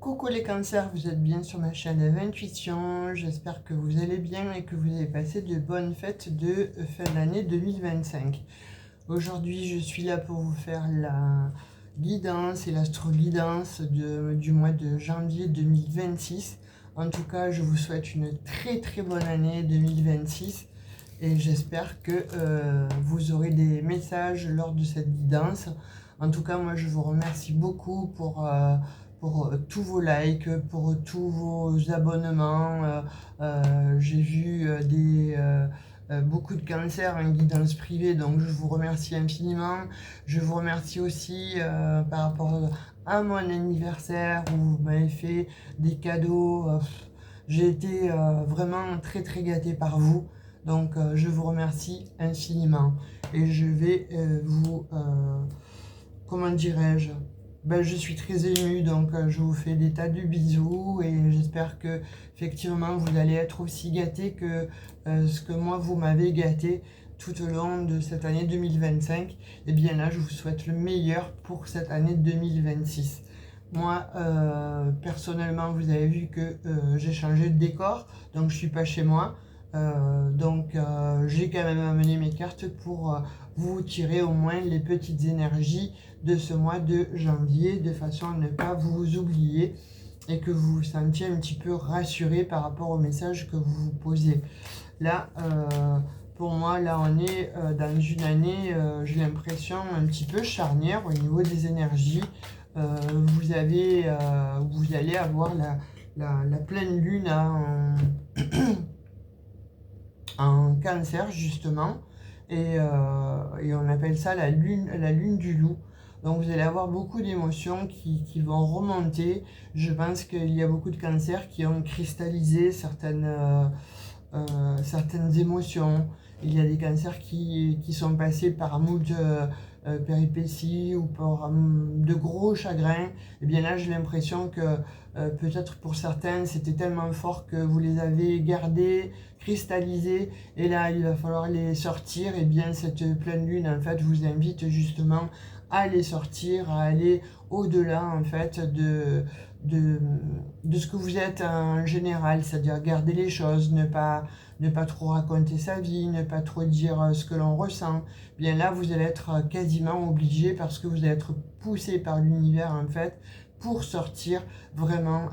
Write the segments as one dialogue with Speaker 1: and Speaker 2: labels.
Speaker 1: Coucou les cancers, vous êtes bien sur ma chaîne Intuition. J'espère que vous allez bien et que vous avez passé de bonnes fêtes de fin d'année 2025. Aujourd'hui, je suis là pour vous faire la guidance et l'astro-guidance du mois de janvier 2026. En tout cas, je vous souhaite une très bonne année 2026 et j'espère que vous aurez des messages lors de cette guidance. En tout cas, moi, je vous remercie beaucoup pour tous vos likes, pour tous vos abonnements. J'ai vu beaucoup de cancers en guidance privée, donc je vous remercie infiniment. Je vous remercie aussi par rapport à mon anniversaire où vous m'avez fait des cadeaux. J'ai été vraiment très gâtée par vous. Donc je vous remercie infiniment. Et je vais comment dirais-je, je suis très émue, donc je vous fais des tas de bisous et j'espère que effectivement vous allez être aussi gâtés que ce que moi vous m'avez gâté tout au long de cette année 2025. Et bien là, je vous souhaite le meilleur pour cette année 2026. Moi, personnellement, vous avez vu que j'ai changé de décor, donc je suis pas chez moi. J'ai quand même amené mes cartes pour vous tirer au moins les petites énergies de ce mois de janvier, de façon à ne pas vous oublier et que vous vous sentiez un petit peu rassuré par rapport au message que vous vous posez. Là, pour moi, là on est dans une année, j'ai l'impression, un petit peu charnière au niveau des énergies. Vous allez avoir la pleine lune en cancer justement, et on appelle ça la lune du loup. Donc vous allez avoir beaucoup d'émotions qui vont remonter. Je pense qu'il y a beaucoup de cancers qui ont cristallisé certaines émotions. Il y a des cancers qui sont passés par moult péripéties ou par de gros chagrins. Et bien là, j'ai l'impression que peut-être pour certains, c'était tellement fort que vous les avez gardés, cristallisés, et là, il va falloir les sortir. Et bien cette pleine lune, en fait, vous invite justement à les sortir, à aller au-delà, en fait, de ce que vous êtes en général, c'est-à-dire garder les choses, ne pas trop raconter sa vie, ne pas trop dire ce que l'on ressent. Bien là, vous allez être quasiment obligé, parce que vous allez être poussé par l'univers, en fait, pour sortir vraiment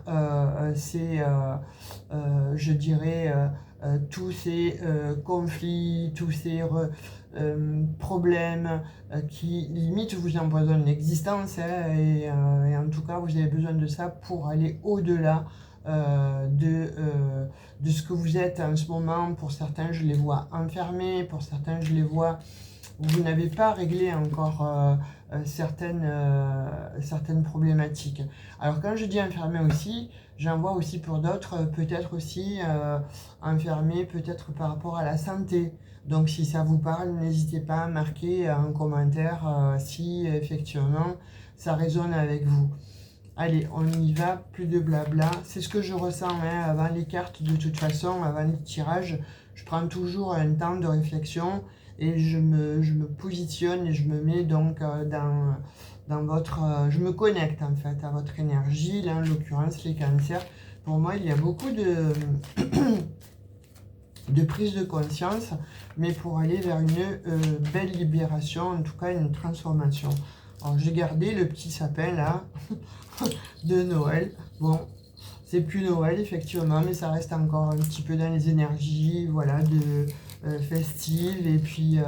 Speaker 1: je dirais, tous ces conflits, tous ces problèmes qui limite vous empoisonnent l'existence, hein, et en tout cas vous avez besoin de ça pour aller au-delà de ce que vous êtes en ce moment. Pour certains, je les vois enfermés, pour certains, je les vois, vous n'avez pas réglé encore certaines problématiques. Alors quand je dis enfermé aussi, j'en vois aussi pour d'autres, peut-être aussi enfermé, peut-être par rapport à la santé. Donc si ça vous parle, n'hésitez pas à marquer en commentaire si effectivement ça résonne avec vous. Allez, on y va, plus de blabla. C'est ce que je ressens avant les cartes, de toute façon, avant les tirages. Je prends toujours un temps de réflexion et je me positionne et je me mets donc dans votre... je me connecte en fait à votre énergie. Là, en l'occurrence, les cancers. Pour moi, il y a beaucoup de prise de conscience, mais pour aller vers une belle libération, en tout cas une transformation. Alors, j'ai gardé le petit sapin là de Noël. Bon, c'est plus Noël effectivement, mais ça reste encore un petit peu dans les énergies, voilà, de festives, et puis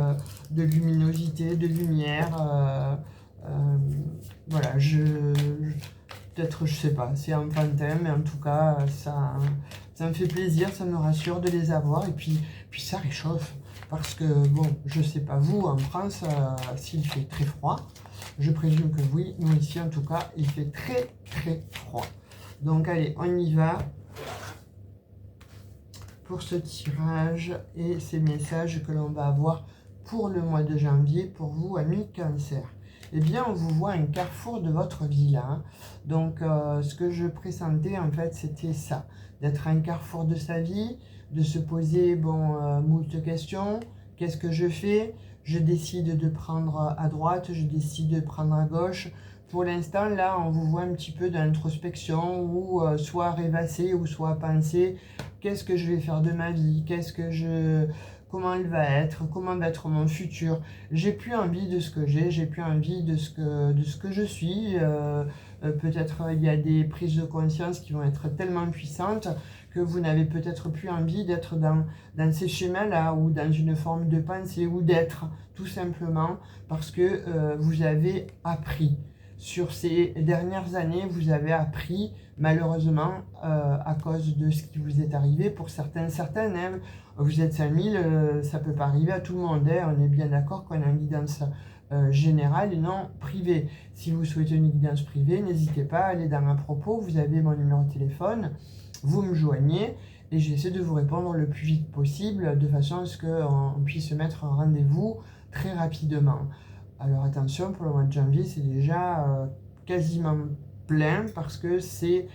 Speaker 1: de luminosité, de lumière. Voilà, peut-être, je sais pas, c'est enfantin, mais en tout cas, ça me fait plaisir, ça me rassure de les avoir, et puis ça réchauffe. Parce que, bon, je sais pas vous, en France, s'il fait très froid, je présume que oui, nous ici en tout cas, il fait très froid. Donc allez, on y va pour ce tirage et ces messages que l'on va avoir pour le mois de janvier, pour vous, amis Cancer. Eh bien, on vous voit un carrefour de votre vie là, hein. Donc, ce que je pressentais, en fait, c'était ça. D'être un carrefour de sa vie, de se poser, moult questions. Qu'est-ce que je fais? Je décide de prendre à droite, je décide de prendre à gauche. pour l'instant, là, on vous voit un petit peu dans l'introspection ou soit rêvasser ou soit penser qu'est-ce que je vais faire de ma vie, comment elle va être, comment va être mon futur. J'ai plus envie de ce que j'ai plus envie de ce que je suis. Peut-être il y a des prises de conscience qui vont être tellement puissantes que vous n'avez peut-être plus envie d'être dans ces schémas-là ou dans une forme de pensée ou d'être, tout simplement parce que vous avez appris. Sur ces dernières années, vous avez appris, malheureusement, à cause de ce qui vous est arrivé. Pour certaines, hein, vous êtes 5000, ça ne peut pas arriver à tout le monde. Hein. On est bien d'accord qu'on a une guidance générale et non privée. Si vous souhaitez une guidance privée, n'hésitez pas à aller dans un propos. Vous avez mon numéro de téléphone, vous me joignez et j'essaie de vous répondre le plus vite possible de façon à ce qu'on puisse mettre un rendez-vous très rapidement. Alors attention, pour le mois de janvier, c'est déjà quasiment plein parce que j'ai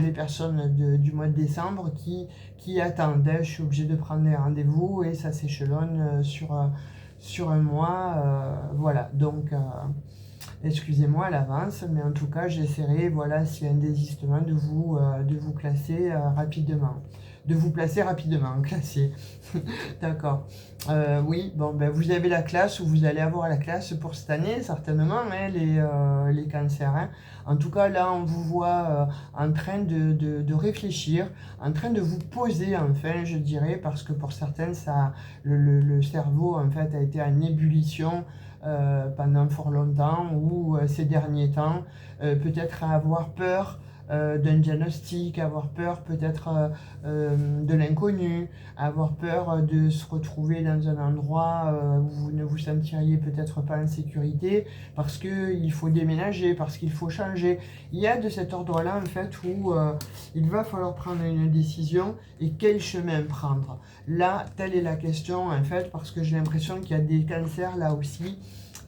Speaker 1: les personnes du mois de décembre qui attendent. Je suis obligée de prendre des rendez-vous et ça s'échelonne sur un mois. Voilà, donc excusez-moi à l'avance, mais en tout cas, j'essaierai, voilà, s'il y a un désistement, de vous classer rapidement. De vous placer rapidement, classer. D'accord. Oui, bon, ben, vous avez la classe ou vous allez avoir la classe pour cette année, certainement, hein, les cancers. Hein. En tout cas, là, on vous voit en train de réfléchir, en train de vous poser, enfin, je dirais, parce que pour certains, le cerveau, en fait, a été en ébullition pendant fort longtemps ou ces derniers temps, peut-être à avoir peur d'un diagnostic, avoir peur peut-être de l'inconnu, avoir peur de se retrouver dans un endroit où vous ne vous sentiriez peut-être pas en sécurité parce qu'il faut déménager, parce qu'il faut changer. Il y a de cet ordre-là en fait où il va falloir prendre une décision et quel chemin prendre. Là, telle est la question en fait parce que j'ai l'impression qu'il y a des cancers là aussi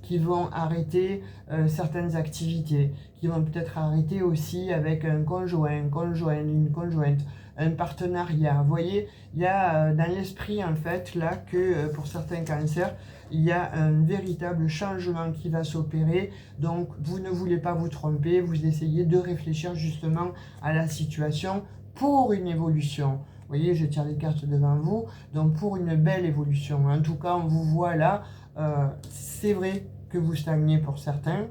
Speaker 1: qui vont arrêter certaines activités, qui vont peut-être arrêter aussi avec un conjoint, une conjointe, un partenariat. Vous voyez, il y a dans l'esprit en fait là que pour certains cancers, il y a un véritable changement qui va s'opérer. Donc vous ne voulez pas vous tromper, vous essayez de réfléchir justement à la situation pour une évolution. Vous voyez, je tire les cartes devant vous, donc pour une belle évolution. En tout cas, on vous voit là, c'est vrai que vous stagnez pour certaines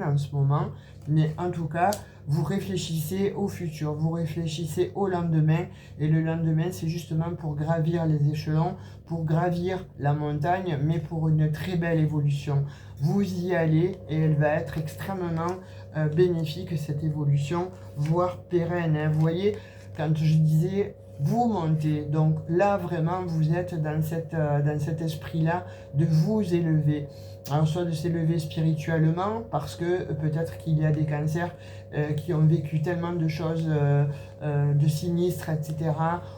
Speaker 1: en ce moment, mais en tout cas, vous réfléchissez au futur, vous réfléchissez au lendemain, et le lendemain, c'est justement pour gravir les échelons, pour gravir la montagne, mais pour une très belle évolution. Vous y allez, et elle va être extrêmement bénéfique, cette évolution, voire pérenne. Hein. Vous voyez, quand je disais vous montez, donc là vraiment vous êtes dans cet esprit-là de vous élever. Alors soit de s'élever spirituellement, parce que peut-être qu'il y a des cancers qui ont vécu tellement de choses de sinistres, etc.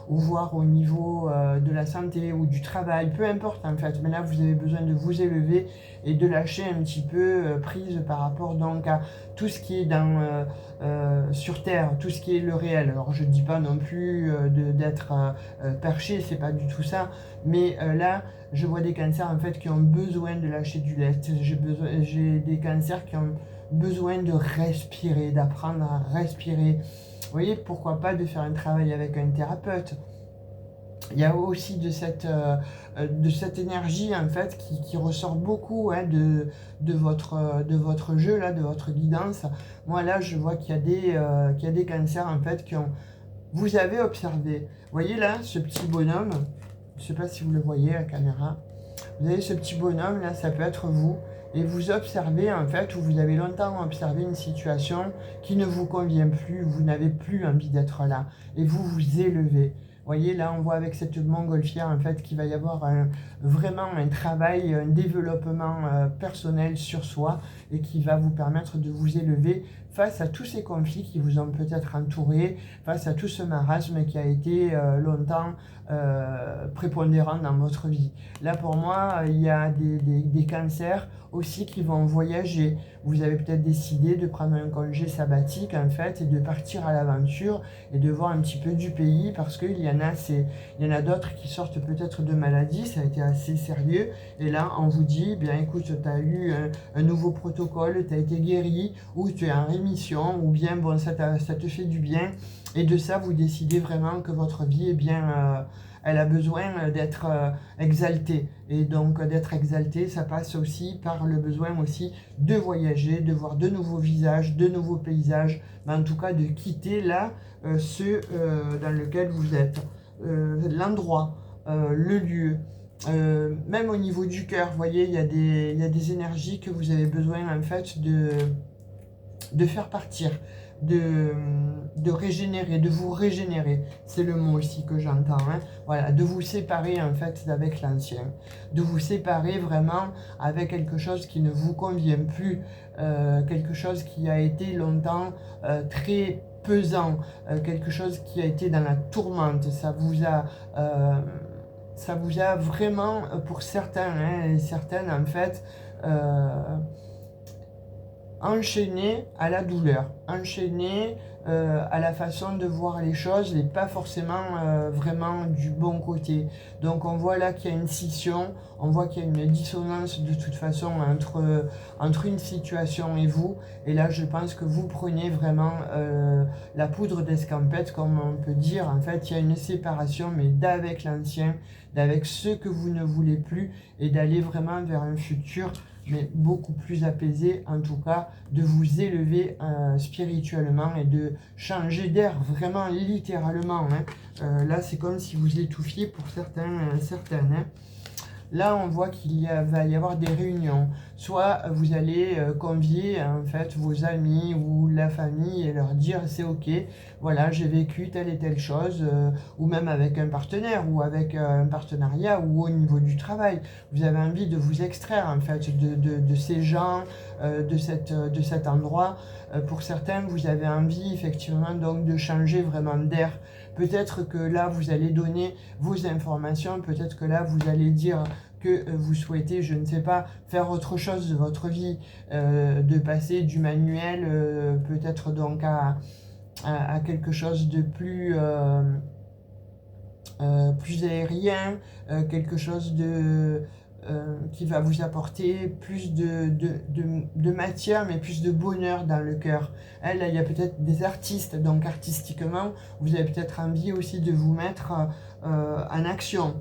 Speaker 1: Ou voire au niveau de la santé ou du travail, peu importe en fait. Mais là vous avez besoin de vous élever et de lâcher un petit peu prise par rapport donc à tout ce qui est sur Terre, tout ce qui est le réel. Alors je ne dis pas non plus d'être perché, c'est pas du tout ça. Mais là, je vois des cancers en fait qui ont besoin de lâcher du lest. J'ai des cancers qui ont besoin de respirer, d'apprendre à respirer. Vous voyez, pourquoi pas de faire un travail avec un thérapeute. Il y a aussi de cette énergie en fait qui ressort beaucoup hein, de votre jeu, là, de votre guidance. Moi là, je vois qu'il y a des cancers en fait qui ont... Vous avez observé, vous voyez là, ce petit bonhomme, je ne sais pas si vous le voyez à la caméra, vous avez ce petit bonhomme là, ça peut être vous, et vous observez en fait, ou vous avez longtemps observé une situation qui ne vous convient plus, vous n'avez plus envie d'être là, et vous vous élevez. Vous voyez, là, on voit avec cette montgolfière, en fait, qu'il va y avoir vraiment un travail, un développement personnel sur soi et qui va vous permettre de vous élever face à tous ces conflits qui vous ont peut-être entouré, face à tout ce marasme qui a été longtemps prépondérant dans votre vie. Là, pour moi, il y a des cancers aussi qui vont voyager. Vous avez peut-être décidé de prendre un congé sabbatique, en fait, et de partir à l'aventure et de voir un petit peu du pays, parce qu'il y en a d'autres qui sortent peut-être de maladie, ça a été assez sérieux, et là, on vous dit, bien écoute, tu as eu un nouveau protocole, tu as été guéri, ou tu es en rémission, ou bien, bon, ça te fait du bien, et de ça, vous décidez vraiment que votre vie, eh bien, elle a besoin d'être exaltée. Et donc d'être exaltée, ça passe aussi par le besoin aussi de voyager, de voir de nouveaux visages, de nouveaux paysages, mais en tout cas de quitter là ce dans lequel vous êtes, l'endroit, le lieu. Même au niveau du cœur, vous voyez, il y a des énergies que vous avez besoin en fait de faire partir, de régénérer, de vous régénérer, c'est le mot aussi que j'entends, hein. Voilà, de vous séparer en fait avec l'ancien, de vous séparer vraiment avec quelque chose qui ne vous convient plus, quelque chose qui a été longtemps très pesant, quelque chose qui a été dans la tourmente, ça vous a vraiment, pour certains, hein, et certaines en fait, enchaîné à la douleur, enchaîné à la façon de voir les choses et pas forcément vraiment du bon côté. Donc on voit là qu'il y a une scission, on voit qu'il y a une dissonance de toute façon entre une situation et vous. Et là je pense que vous prenez vraiment la poudre d'escampette, comme on peut dire. En fait il y a une séparation, mais d'avec l'ancien, d'avec ce que vous ne voulez plus, et d'aller vraiment vers un futur mais beaucoup plus apaisé, en tout cas, de vous élever spirituellement et de changer d'air, vraiment littéralement, hein. Là, c'est comme si vous étouffiez pour certaines, hein. Là, on voit va y avoir des réunions. Soit vous allez convier en fait vos amis ou la famille et leur dire c'est ok, voilà, j'ai vécu telle et telle chose, ou même avec un partenaire ou avec un partenariat ou au niveau du travail. Vous avez envie de vous extraire en fait de ces gens, de cet endroit. Pour certains, vous avez envie effectivement donc de changer vraiment d'air. Peut-être que là, vous allez donner vos informations, peut-être que là, vous allez dire que vous souhaitez, je ne sais pas, faire autre chose de votre vie, de passer du manuel peut-être donc à quelque chose de plus aérien, quelque chose qui va vous apporter plus de matière, mais plus de bonheur dans le cœur. Là, il y a peut-être des artistes, donc artistiquement, vous avez peut-être envie aussi de vous mettre en action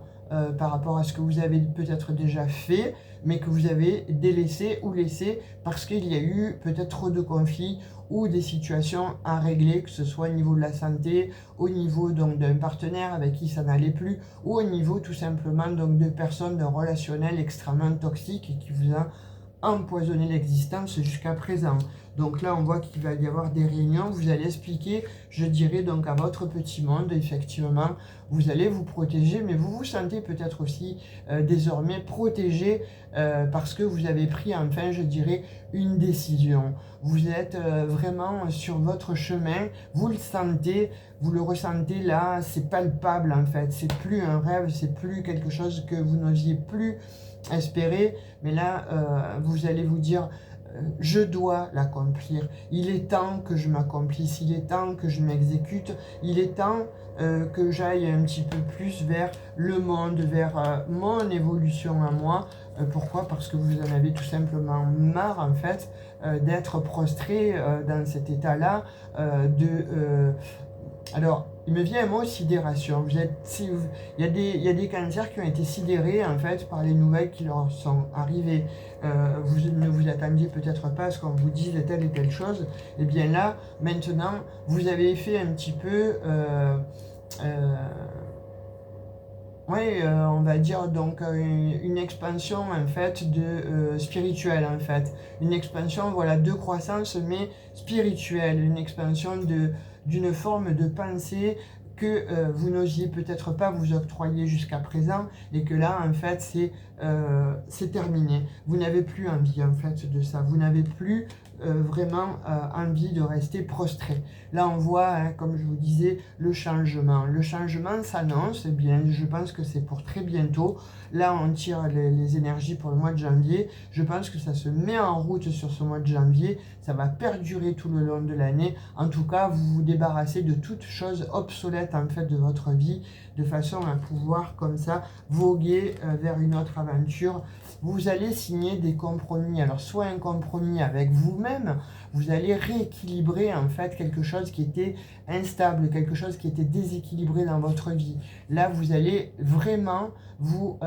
Speaker 1: par rapport à ce que vous avez peut-être déjà fait, mais que vous avez délaissé ou laissé parce qu'il y a eu peut-être trop de conflits ou des situations à régler, que ce soit au niveau de la santé, au niveau donc d'un partenaire avec qui ça n'allait plus, ou au niveau tout simplement donc de personnes relationnelles extrêmement toxiques et qui vous a empoisonné l'existence jusqu'à présent. Donc là, on voit qu'il va y avoir des réunions, vous allez expliquer, je dirais donc à votre petit monde, effectivement, vous allez vous protéger, mais vous vous sentez peut-être aussi désormais protégé parce que vous avez pris enfin, je dirais, une décision. Vous êtes vraiment sur votre chemin, vous le sentez, vous le ressentez là, c'est palpable en fait, c'est plus un rêve, c'est plus quelque chose que vous n'osiez plus espérer, mais là, vous allez vous dire, je dois l'accomplir, il est temps que je m'accomplisse, il est temps que je m'exécute, il est temps que j'aille un petit peu plus vers le monde, vers mon évolution à moi. Pourquoi? Parce que vous en avez tout simplement marre en fait d'être prostré dans cet état-là, alors, il me vient un mot sidération. Il y a des cancers qui ont été sidérés en fait par les nouvelles qui leur sont arrivées. Vous ne vous attendiez peut-être pas à ce qu'on vous dise telle et telle chose. Et bien là, maintenant, vous avez fait un petit peu, on va dire donc une expansion en fait spirituelle en fait. Une expansion, voilà, de croissance mais spirituelle. Une expansion d'une forme de pensée que vous n'osiez peut-être pas vous octroyer jusqu'à présent et que là en fait c'est terminé. Vous n'avez plus envie en fait de ça, vous n'avez plus vraiment envie de rester prostré. Là, on voit, hein, comme je vous disais, le changement. Le changement s'annonce, eh bien, je pense que c'est pour très bientôt. Là, on tire les énergies pour le mois de janvier. Je pense que ça se met en route sur ce mois de janvier. Ça va perdurer tout le long de l'année. En tout cas, vous vous débarrassez de toute chose obsolète en fait de votre vie, de façon à pouvoir comme ça voguer vers une autre aventure. Vous allez signer des compromis. Alors, soit un compromis avec vous-même, vous allez rééquilibrer en fait quelque chose qui était instable, quelque chose qui était déséquilibré dans votre vie. Là, vous allez vraiment vous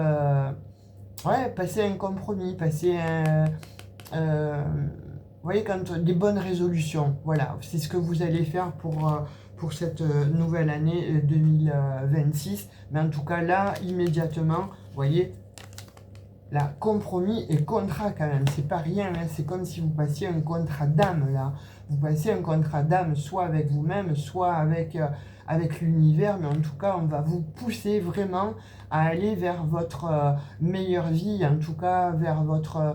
Speaker 1: passer un compromis, passer un... vous voyez, quand des bonnes résolutions, voilà, c'est ce que vous allez faire pour cette nouvelle année 2026. Mais en tout cas, là, immédiatement, vous voyez, là, compromis et contrat quand même, c'est pas rien, hein, c'est comme si vous passiez un contrat d'âme, là. Vous passez un contrat d'âme, soit avec vous-même, soit avec l'univers, mais en tout cas, on va vous pousser vraiment à aller vers votre meilleure vie, en tout cas, vers votre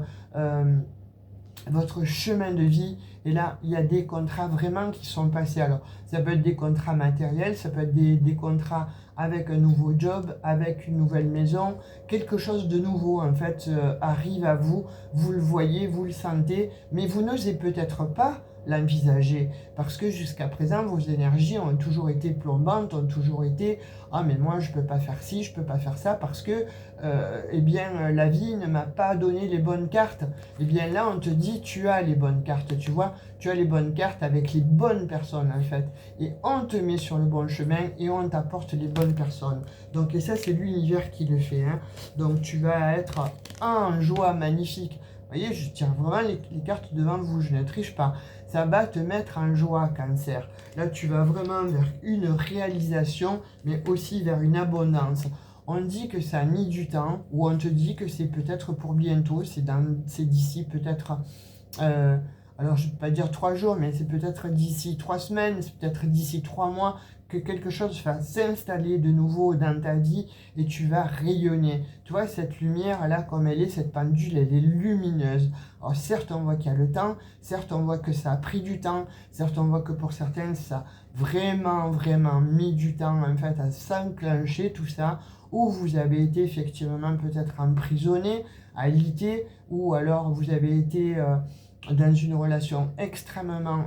Speaker 1: chemin de vie. Et là, il y a des contrats vraiment qui sont passés. Alors, ça peut être des contrats matériels, ça peut être des contrats avec un nouveau job, avec une nouvelle maison. Quelque chose de nouveau, en fait, arrive à vous. Vous le voyez, vous le sentez, mais vous n'osez peut-être pas l'envisager, parce que jusqu'à présent, vos énergies ont toujours été plombantes, ont toujours été « Ah, mais moi, je ne peux pas faire ci, je ne peux pas faire ça, parce que eh bien, la vie ne m'a pas donné les bonnes cartes. » Eh bien, là, on te dit « Tu as les bonnes cartes, tu vois, tu as les bonnes cartes avec les bonnes personnes, en fait. Et on te met sur le bon chemin et on t'apporte les bonnes personnes. » Donc, et ça, c'est l'univers qui le fait. Hein. Donc, tu vas être en joie magnifique. Vous voyez, je tire vraiment les cartes devant vous, je ne triche pas. Ça va te mettre en joie, Cancer. Là, tu vas vraiment vers une réalisation, mais aussi vers une abondance. On dit que ça a mis du temps, ou on te dit que c'est peut-être pour bientôt, c'est d'ici peut-être, alors je ne vais pas dire 3 jours, mais c'est peut-être d'ici 3 semaines, c'est peut-être d'ici 3 mois, que quelque chose va s'installer de nouveau dans ta vie et tu vas rayonner. Tu vois, cette lumière là, comme elle est, cette pendule, elle est lumineuse. Alors certes, on voit qu'il y a le temps, certes, on voit que ça a pris du temps, certes, on voit que pour certains, ça a vraiment mis du temps en fait à s'enclencher tout ça, ou vous avez été effectivement peut-être emprisonné, alité, ou alors vous avez été... dans une relation extrêmement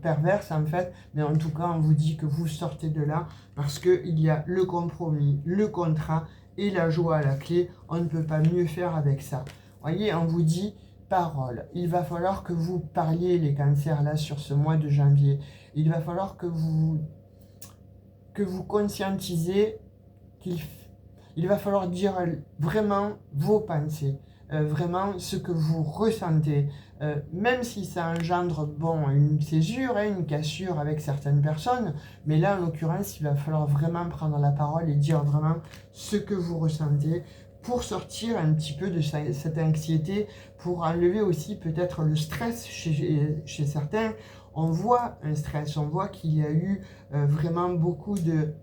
Speaker 1: perverse en fait, mais en tout cas on vous dit que vous sortez de là parce qu'il y a le compromis, le contrat et la joie à la clé. On ne peut pas mieux faire avec ça. Voyez, on vous dit parole. Il va falloir que vous parliez les cancers là sur ce mois de janvier. Il va falloir que vous conscientisez il va falloir dire vraiment vos pensées. Vraiment ce que vous ressentez, même si ça engendre une césure, une cassure avec certaines personnes, mais là en l'occurrence il va falloir vraiment prendre la parole et dire vraiment ce que vous ressentez pour sortir un petit peu de cette anxiété, pour enlever aussi peut-être le stress chez certains. On voit un stress, on voit qu'il y a eu vraiment beaucoup de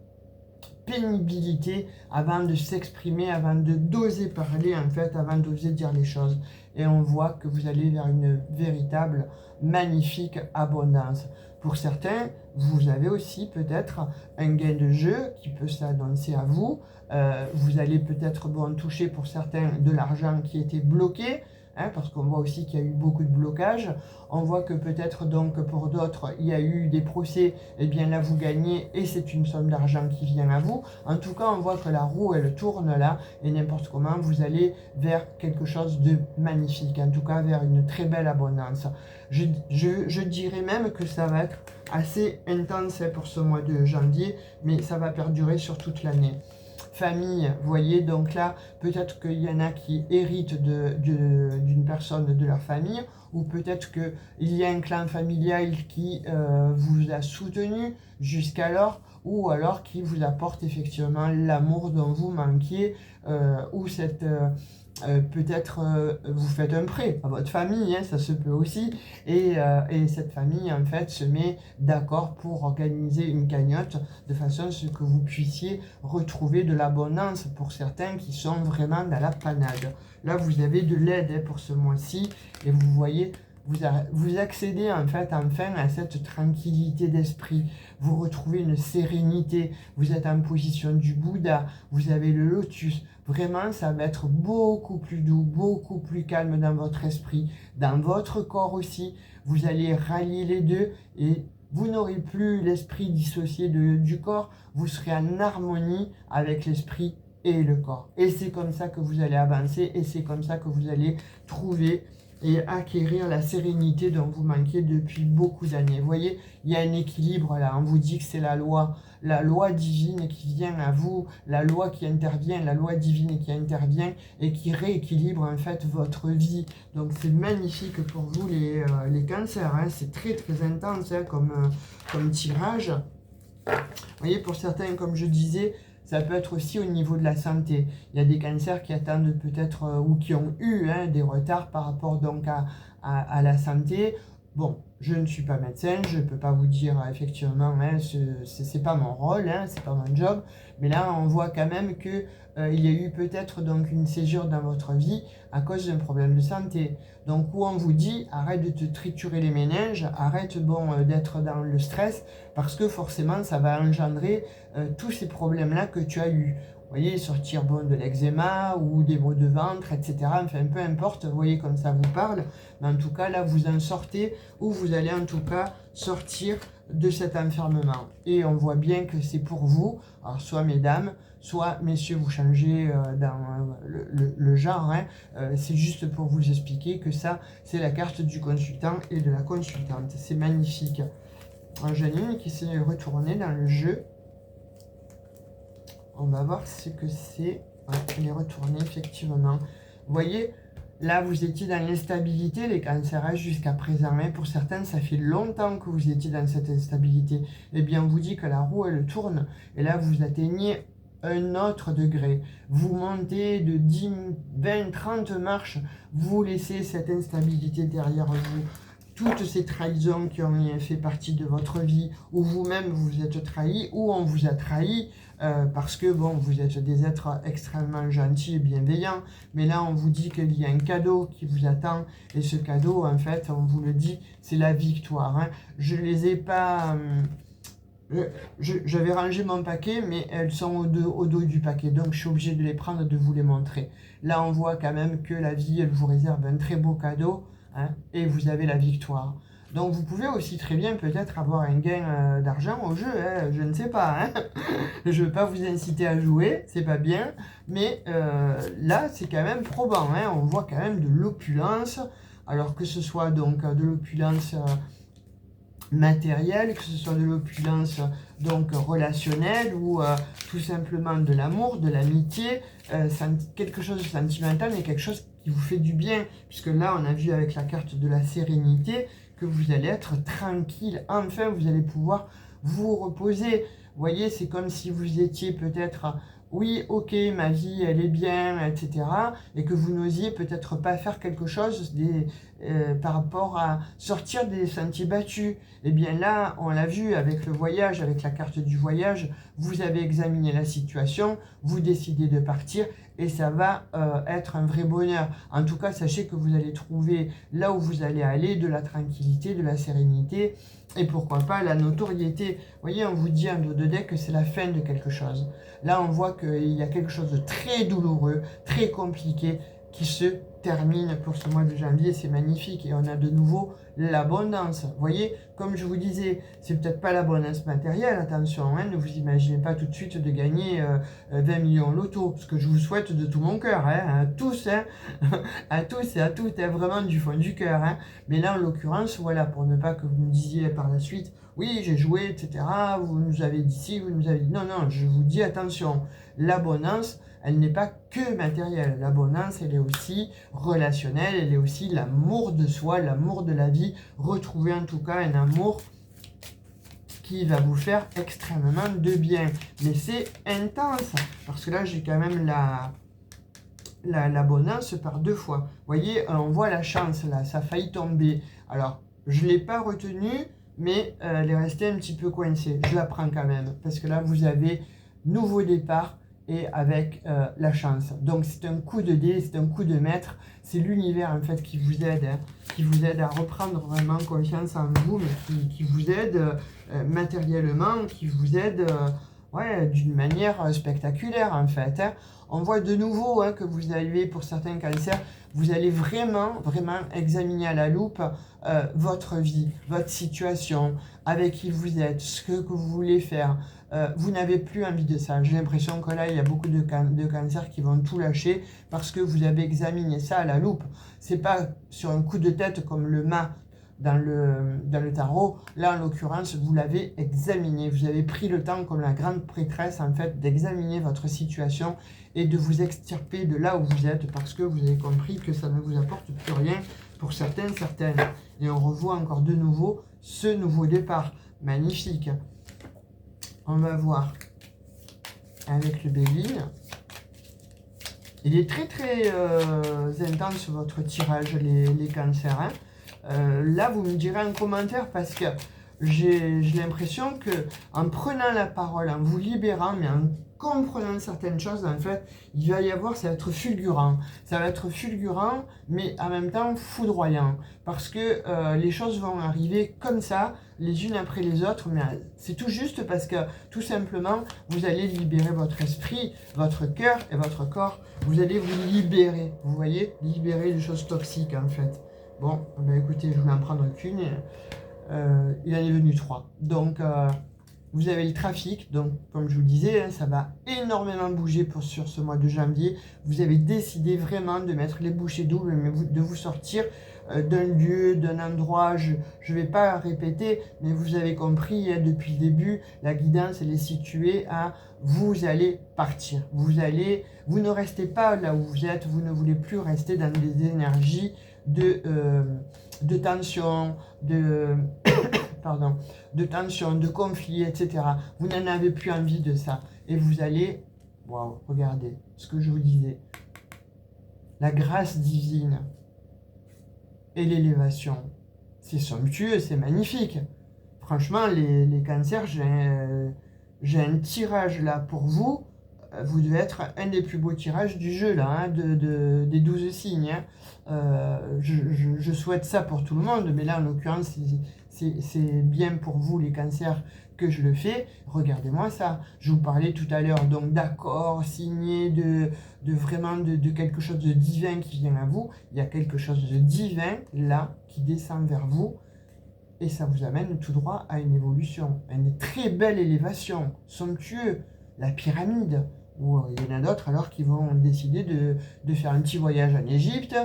Speaker 1: pénibilité avant de s'exprimer, avant de d'oser parler en fait, avant d'oser dire les choses. Et on voit que vous allez vers une véritable magnifique abondance. Pour certains, vous avez aussi peut-être un gain de jeu qui peut s'annoncer à vous. Vous allez peut-être toucher pour certains de l'argent qui était bloqué, hein, parce qu'on voit aussi qu'il y a eu beaucoup de blocages. On voit que peut-être donc pour d'autres, il y a eu des procès, et bien là vous gagnez et c'est une somme d'argent qui vient à vous. En tout cas, on voit que la roue, elle tourne là, et n'importe comment, vous allez vers quelque chose de magnifique, en tout cas vers une très belle abondance. Je dirais même que ça va être assez intense pour ce mois de janvier, mais ça va perdurer sur toute l'année. Famille, vous voyez, donc là, peut-être qu'il y en a qui héritent d'une personne de leur famille, ou peut-être qu'il y a un clan familial qui vous a soutenu jusqu'alors, ou alors qui vous apporte effectivement l'amour dont vous manquiez, ou cette... peut-être vous faites un prêt à votre famille, hein, ça se peut aussi, et cette famille en fait se met d'accord pour organiser une cagnotte de façon à ce que vous puissiez retrouver de l'abondance pour certains qui sont vraiment dans la panade. Là vous avez de l'aide pour ce mois-ci, et vous voyez vous accédez en fait enfin à cette tranquillité d'esprit. Vous retrouvez une sérénité. Vous êtes en position du Bouddha. Vous avez le lotus. Vraiment, ça va être beaucoup plus doux, beaucoup plus calme dans votre esprit, dans votre corps aussi. Vous allez rallier les deux et vous n'aurez plus l'esprit dissocié du corps. Vous serez en harmonie avec l'esprit et le corps. Et c'est comme ça que vous allez avancer et c'est comme ça que vous allez trouver et acquérir la sérénité dont vous manquez depuis beaucoup d'années. Vous voyez, il y a un équilibre là. On vous dit que c'est la loi divine qui vient à vous, la loi qui intervient, la loi divine qui intervient et qui rééquilibre en fait votre vie. Donc c'est magnifique pour vous les cancers. Hein. C'est très très intense hein, comme tirage. Vous voyez, pour certains, comme je disais, ça peut être aussi au niveau de la santé. Il y a des cancers qui attendent peut-être ou qui ont eu des retards par rapport donc à la santé. Bon, je ne suis pas médecin, je ne peux pas vous dire effectivement, hein, c'est pas mon rôle, hein, c'est pas mon job. Mais là, on voit quand même que il y a eu peut-être donc une césure dans votre vie à cause d'un problème de santé. Donc où on vous dit arrête de te triturer les méninges, arrête d'être dans le stress parce que forcément ça va engendrer tous ces problèmes-là que tu as eu. Vous voyez, sortir de l'eczéma ou des maux de ventre, etc. Enfin, peu importe, vous voyez comme ça vous parle. Mais en tout cas, là, vous en sortez ou vous allez en tout cas sortir de cet enfermement. Et on voit bien que c'est pour vous. Alors, soit mesdames, soit messieurs, vous changez dans le genre. Hein. C'est juste pour vous expliquer que ça, c'est la carte du consultant et de la consultante. C'est magnifique. Janine qui s'est retournée dans le jeu. On va voir ce que c'est. Ouais, elle est retournée, effectivement. Vous voyez, là, vous étiez dans l'instabilité, les cancers, jusqu'à présent. Hein. Pour certains, ça fait longtemps que vous étiez dans cette instabilité. Eh bien, on vous dit que la roue, elle tourne. Et là, vous atteignez un autre degré. Vous montez de 10, 20, 30 marches. Vous laissez cette instabilité derrière vous. Toutes ces trahisons qui ont fait partie de votre vie, où vous-même vous êtes trahi, ou on vous a trahi, parce que bon, vous êtes des êtres extrêmement gentils et bienveillants, mais là on vous dit qu'il y a un cadeau qui vous attend, et ce cadeau, en fait, on vous le dit, c'est la victoire. Hein. Je les ai pas... j'avais rangé mon paquet, mais elles sont au dos du paquet, donc je suis obligé de les prendre, de vous les montrer. Là, on voit quand même que la vie, elle vous réserve un très beau cadeau, hein, et vous avez la victoire. Donc vous pouvez aussi très bien peut-être avoir un gain d'argent au jeu, hein, je ne sais pas. Hein. Je ne veux pas vous inciter à jouer, c'est pas bien, mais là c'est quand même probant. Hein, on voit quand même de l'opulence, alors que ce soit donc de l'opulence matérielle, que ce soit de l'opulence donc relationnelle ou tout simplement de l'amour, de l'amitié, quelque chose de sentimental, mais quelque chose qui vous fait du bien, puisque là on a vu avec la carte de la sérénité que vous allez être tranquille, enfin vous allez pouvoir vous reposer. Vous voyez, c'est comme si vous étiez peut-être, oui, ok, ma vie, elle est bien, etc. Et que vous n'osiez peut-être pas faire quelque chose par rapport à sortir des sentiers battus. Et bien là, on l'a vu avec le voyage, avec la carte du voyage, vous avez examiné la situation, vous décidez de partir et ça va être un vrai bonheur. En tout cas, sachez que vous allez trouver là où vous allez aller de la tranquillité, de la sérénité et pourquoi pas la notoriété. Vous voyez, on vous dit en dos de deck que c'est la fin de quelque chose. Là, on voit qu'il y a quelque chose de très douloureux, très compliqué qui se termine pour ce mois de janvier. C'est magnifique et on a de nouveau l'abondance. Vous voyez, comme je vous disais, c'est peut-être pas l'abondance matérielle, attention, hein, ne vous imaginez pas tout de suite de gagner 20 millions loto, ce que je vous souhaite de tout mon cœur, hein, à tous, hein, à tous et à toutes, hein, vraiment du fond du cœur. Hein. Mais là, en l'occurrence, voilà, pour ne pas que vous me disiez par la suite, oui, j'ai joué, etc., vous nous avez dit ci, vous nous avez dit... Non, non, je vous dis attention, l'abondance, elle n'est pas que matérielle. L'abondance, elle est aussi relationnelle, elle est aussi l'amour de soi, l'amour de la vie. Retrouver en tout cas un amour qui va vous faire extrêmement de bien. Mais c'est intense, parce que là, j'ai quand même l'abondance par 2 fois. Vous voyez, on voit la chance là, ça a failli tomber. Alors, je ne l'ai pas retenue, mais elle est restée un petit peu coincée. Je la prends quand même, parce que là, vous avez nouveau départ, et avec la chance. Donc c'est un coup de dé, c'est un coup de maître, c'est l'univers en fait qui vous aide, hein, qui vous aide à reprendre vraiment confiance en vous, mais qui vous aide matériellement, qui vous aide ouais, d'une manière spectaculaire en fait. Hein. On voit de nouveau hein, que vous avez, pour certains cancers, vous allez vraiment examiner à la loupe votre vie, votre situation, avec qui vous êtes, ce que vous voulez faire. Vous n'avez plus envie de ça. J'ai l'impression que là, il y a beaucoup de cancers qui vont tout lâcher parce que vous avez examiné ça à la loupe. C'est pas sur un coup de tête comme le mât dans le tarot. Là, en l'occurrence, vous l'avez examiné. Vous avez pris le temps, comme la grande prêtresse, en fait, d'examiner votre situation et de vous extirper de là où vous êtes parce que vous avez compris que ça ne vous apporte plus rien pour certaines. Et on revoit encore de nouveau ce nouveau départ. Magnifique. On va voir avec le Béline. Il est très intense votre tirage, les cancers. Hein. Là, vous me direz en commentaire parce que j'ai l'impression que en prenant la parole, en vous libérant, mais en comprenant certaines choses, en fait, il va y avoir, ça va être fulgurant. Ça va être fulgurant, mais en même temps foudroyant. Parce que les choses vont arriver comme ça, les unes après les autres, mais c'est tout juste parce que, tout simplement, vous allez libérer votre esprit, votre cœur et votre corps. Vous allez vous libérer, vous voyez, libérer les choses toxiques, en fait. Bon, ben écoutez, je vais en prendre qu'une. Il en est venu 3. Donc, vous avez le trafic. Donc, comme je vous le disais, hein, ça va énormément bouger sur ce mois de janvier. Vous avez décidé vraiment de mettre les bouchées doubles, mais de vous sortir d'un lieu, d'un endroit. Je ne vais pas répéter, mais vous avez compris, hein, depuis le début, la guidance, elle est située à vous allez partir. Vous ne restez pas là où vous êtes. Vous ne voulez plus rester dans des énergies de tension, de tension, de conflit, etc. Vous n'en avez plus envie de ça. Et vous allez, waouh, regardez ce que je vous disais. La grâce divine et l'élévation. C'est somptueux, c'est magnifique. Franchement, les cancers, j'ai un tirage là pour vous. Vous devez être un des plus beaux tirages du jeu, là, hein, des 12 signes. Hein. Je souhaite ça pour tout le monde, mais là, en l'occurrence, c'est bien pour vous, les cancers, que je le fais. Regardez-moi ça. Je vous parlais tout à l'heure, donc d'accord, signé vraiment de quelque chose de divin qui vient à vous. Il y a quelque chose de divin, là, qui descend vers vous. Et ça vous amène tout droit à une évolution, à une très belle élévation, somptueux, la pyramide. Ou il y en a d'autres alors qui vont décider de faire un petit voyage en Égypte,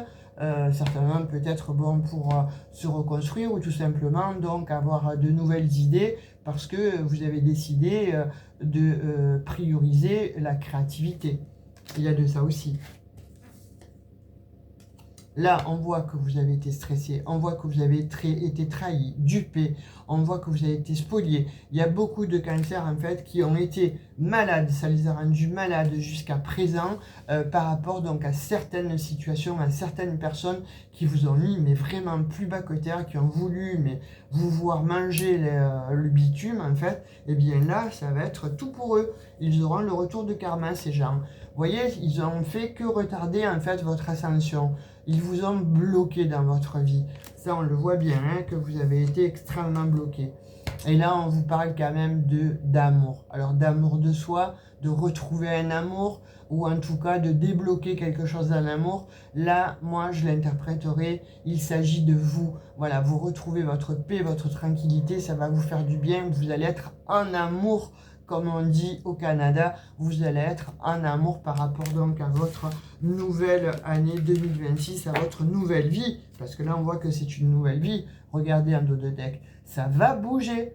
Speaker 1: certainement peut-être bon pour se reconstruire ou tout simplement donc avoir de nouvelles idées parce que vous avez décidé de prioriser la créativité. Il y a de ça aussi. Là, on voit que vous avez été stressé, on voit que vous avez été trahi, dupé, on voit que vous avez été spolié. Il y a beaucoup de cancers, en fait, qui ont été malades, ça les a rendus malades jusqu'à présent par rapport donc à certaines situations, à certaines personnes qui vous ont mis mais vraiment plus bas que terre, qui ont voulu mais vous voir manger le bitume, en fait. Et bien là, ça va être tout pour eux. Ils auront le retour de karma, ces gens. Vous voyez, ils ont fait que retarder, en fait, votre ascension. Ils vous ont bloqué dans votre vie. Ça, on le voit bien, hein, que vous avez été extrêmement bloqué. Et là, on vous parle quand même d'amour. Alors, d'amour de soi, de retrouver un amour, ou en tout cas de débloquer quelque chose dans l'amour. Là, moi, je l'interpréterai, il s'agit de vous. Voilà, vous retrouvez votre paix, votre tranquillité, ça va vous faire du bien. Vous allez être en amour, comme on dit au Canada, vous allez être en amour par rapport donc à votre nouvelle année 2026, à votre nouvelle vie, parce que là on voit que c'est une nouvelle vie. Regardez en dos de deck, ça va bouger,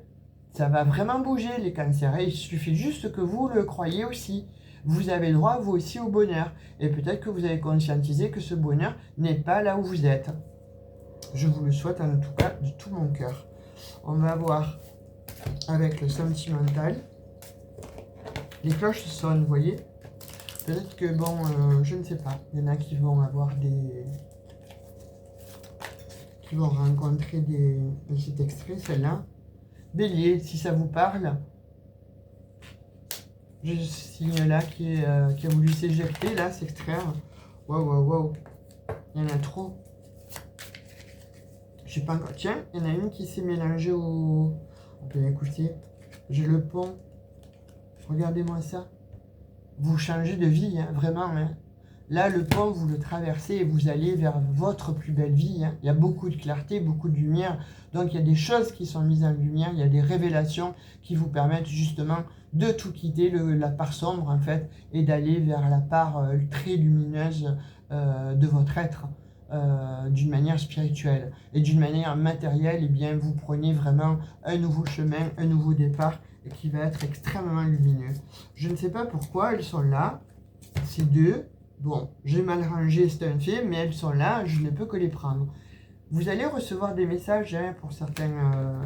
Speaker 1: ça va vraiment bouger les cancers, et il suffit juste que vous le croyez aussi. Vous avez droit vous aussi au bonheur, et peut-être que vous avez conscientisé que ce bonheur n'est pas là où vous êtes. Je vous le souhaite en tout cas de tout mon cœur. On va voir avec le sentimental. Les cloches sonnent, vous voyez. Peut-être que, bon, je ne sais pas. Il y en a qui vont avoir qui vont rencontrer cet extrait, celle-là. Bélier, si ça vous parle, J'ai ce signe-là qui a voulu s'éjecter, là, s'extraire. Waouh, waouh, waouh. Il y en a trop. Je sais pas encore. Tiens, il y en a une qui s'est mélangée au... Bien, écoutez, j'ai le pont. Regardez-moi ça. Vous changez de vie, hein, vraiment. Hein. Là, le pont, vous le traversez et vous allez vers votre plus belle vie. Hein. Il y a beaucoup de clarté, beaucoup de lumière. Donc, il y a des choses qui sont mises en lumière. Il y a des révélations qui vous permettent justement de tout quitter, la part sombre, en fait, et d'aller vers la part très lumineuse de votre être, d'une manière spirituelle. Et d'une manière matérielle, eh bien, vous prenez vraiment un nouveau chemin, un nouveau départ, et qui va être extrêmement lumineux. Je ne sais pas pourquoi elles sont là, ces deux. Bon, j'ai mal rangé, c'est un fait, mais elles sont là, je ne peux que les prendre. Vous allez recevoir des messages hein, pour certains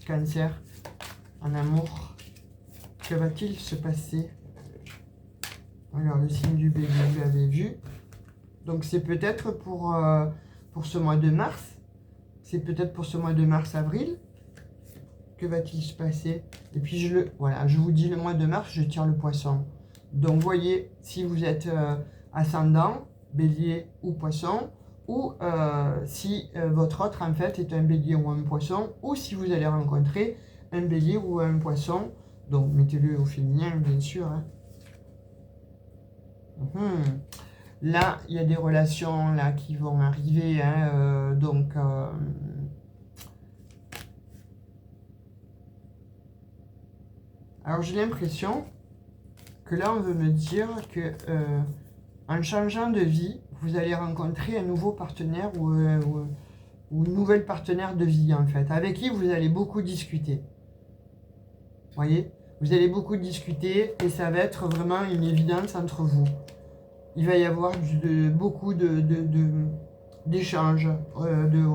Speaker 1: cancers en amour. Que va-t-il se passer? Alors, le signe du bélier, vous l'avez vu. Donc, c'est peut-être pour ce mois de mars. C'est peut-être pour ce mois de mars-avril. Que va-t-il se passer? Et puis, je vous dis le mois de mars, je tire le poisson. Donc, voyez, si vous êtes ascendant, bélier ou poisson, ou si votre autre, en fait, est un bélier ou un poisson, ou si vous allez rencontrer un bélier ou un poisson, donc mettez-le au féminin, bien sûr. Hein. Là, il y a des relations là qui vont arriver, hein, donc... alors, j'ai l'impression que là, on veut me dire que en changeant de vie, vous allez rencontrer un nouveau partenaire ou une nouvelle partenaire de vie, en fait, avec qui vous allez beaucoup discuter. Vous voyez? Vous allez beaucoup discuter et ça va être vraiment une évidence entre vous. Il va y avoir beaucoup d'échanges, de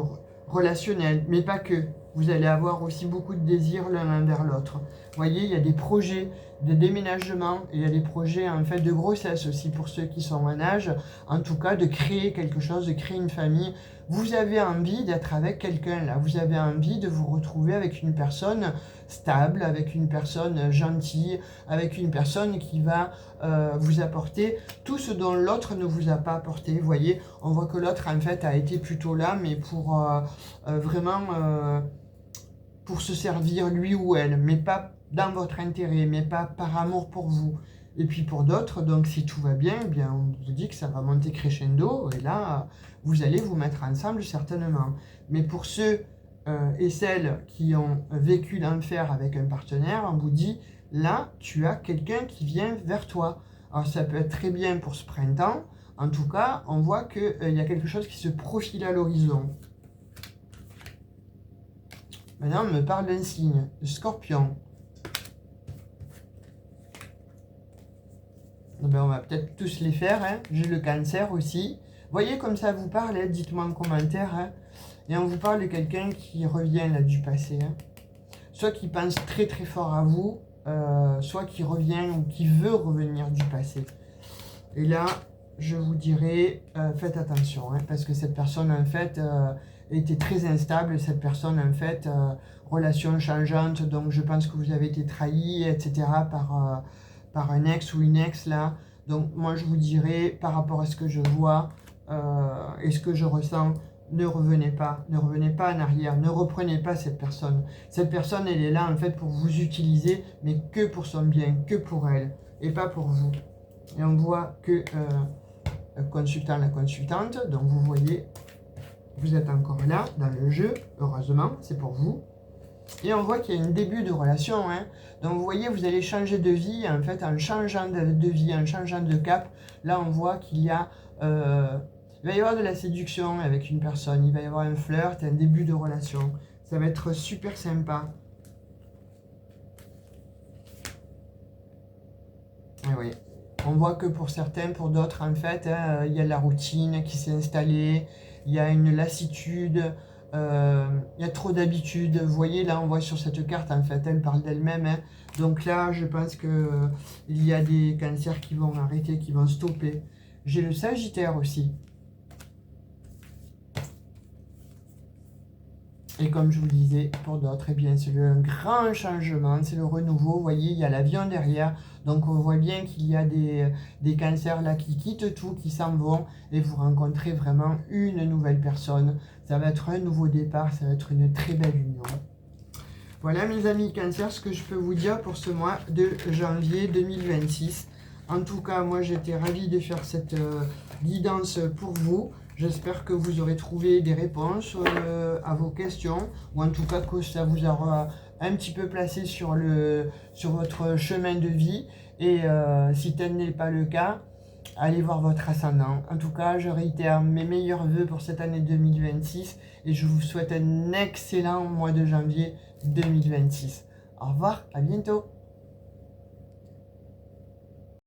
Speaker 1: relationnels, mais pas que. Vous allez avoir aussi beaucoup de désirs l'un envers l'autre. Vous voyez, il y a des projets de déménagement, et il y a des projets en fait de grossesse aussi pour ceux qui sont en âge, en tout cas de créer quelque chose, de créer une famille. Vous avez envie d'être avec quelqu'un là, vous avez envie de vous retrouver avec une personne stable, avec une personne gentille, avec une personne qui va vous apporter tout ce dont l'autre ne vous a pas apporté. Vous voyez, on voit que l'autre en fait a été plutôt là, mais pour vraiment pour se servir lui ou elle, mais pas dans votre intérêt, mais pas par amour pour vous. Et puis pour d'autres, donc si tout va bien, eh bien on vous dit que ça va monter crescendo, et là, vous allez vous mettre ensemble certainement. Mais pour ceux et celles qui ont vécu l'enfer avec un partenaire, on vous dit, là, tu as quelqu'un qui vient vers toi. Alors ça peut être très bien pour ce printemps, en tout cas, on voit qu'il y a quelque chose qui se profile à l'horizon. Maintenant, on me parle d'un signe, le Scorpion. Ben, on va peut-être tous les faire. Hein. J'ai le Cancer aussi. Voyez comme ça vous parle, hein. Dites-moi en commentaire. Hein. Et on vous parle de quelqu'un qui revient là du passé. Hein. Soit qui pense très très fort à vous, soit qui revient ou qui veut revenir du passé. Et là, je vous dirais, faites attention. Hein, parce que cette personne, en fait... était très instable, cette personne en fait, relation changeante, donc je pense que vous avez été trahi, etc. par un ex ou une ex là. Donc moi je vous dirais, par rapport à ce que je vois et ce que je ressens, ne revenez pas en arrière, ne reprenez pas cette personne. Cette personne elle est là en fait pour vous utiliser, mais que pour son bien, que pour elle, et pas pour vous. Et on voit que consultant, la consultante, donc vous voyez, vous êtes encore là, dans le jeu, heureusement, c'est pour vous. Et on voit qu'il y a un début de relation. Hein. Donc vous voyez, vous allez changer de vie, en fait, en changeant de vie, en changeant de cap. Là, on voit qu'il y a... il va y avoir de la séduction avec une personne, il va y avoir un flirt, un début de relation. Ça va être super sympa. Et oui. On voit que pour certains, pour d'autres, en fait, hein, il y a la routine qui s'est installée. Il y a une lassitude, il y a trop d'habitude. Vous voyez, là, on voit sur cette carte, en fait, elle parle d'elle-même. Hein. Donc là, je pense qu'il y a des cancers qui vont arrêter, qui vont stopper. J'ai le Sagittaire aussi. Et comme je vous disais, pour d'autres, eh bien, c'est un grand changement, c'est le renouveau. Vous voyez, il y a l'avion derrière. Donc, on voit bien qu'il y a des cancers là qui quittent tout, qui s'en vont. Et vous rencontrez vraiment une nouvelle personne. Ça va être un nouveau départ, ça va être une très belle union. Voilà, mes amis cancers, ce que je peux vous dire pour ce mois de janvier 2026. En tout cas, moi, j'étais ravie de faire cette guidance pour vous. J'espère que vous aurez trouvé des réponses à vos questions, ou en tout cas que ça vous aura un petit peu placé sur votre chemin de vie. Et si tel n'est pas le cas, allez voir votre ascendant. En tout cas, je réitère mes meilleurs vœux pour cette année 2026 et je vous souhaite un excellent mois de janvier 2026. Au revoir, à bientôt.